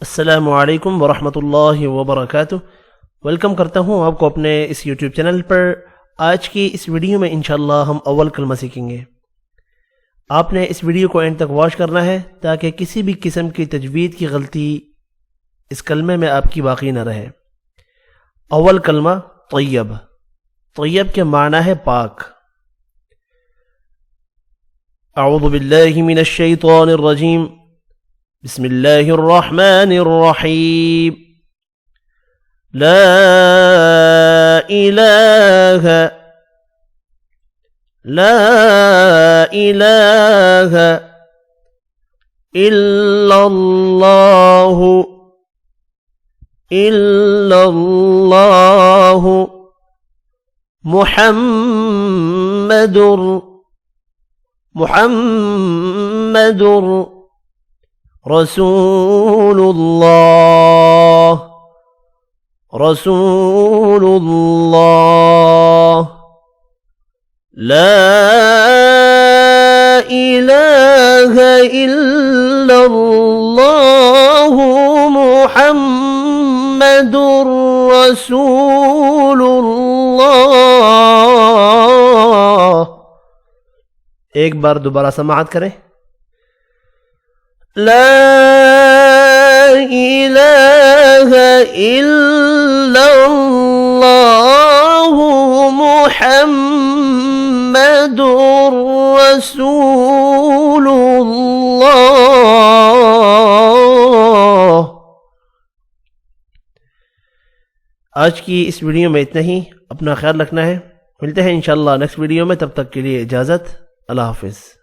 अस्सलामु अलैकुम वरहमतुल्लाहि वबरकातुह। वेलकम करता हूँ आपको अपने इस यूट्यूब चैनल पर। आज की इस वीडियो में इंशाअल्लाह हम अव्वल कलमा सीखेंगे। आपने इस वीडियो को एंड तक वॉच करना है ताकि किसी भी किस्म की तजवीद की गलती इस कलमे में आपकी बाकी न रहे। अव्वल कलमा तय्यब। तय्यब के माना है पाक। अऊज़ु बिल्लाहि मिनश शैतानिर रजीम। बिस्मिल्लाहिर रहमानिर रहीम। ला इलाहा इल्लल्लाहु मुहम्मदुर रसूलुल्लाह। ला इलाहा इल्लल्लाहु मुहम्मदुर रसूलुल्लाह। एक बार दोबारा समाअत करें। ला इलाहा इल्लल्लाहु मुहम्मदुर रसूलुल्लाह। आज की इस वीडियो में इतना ही। अपना ख्याल रखना है। मिलते हैं इंशाअल्लाह नेक्स्ट वीडियो में। तब तक के लिए इजाज़त। अल्लाह हाफिज़।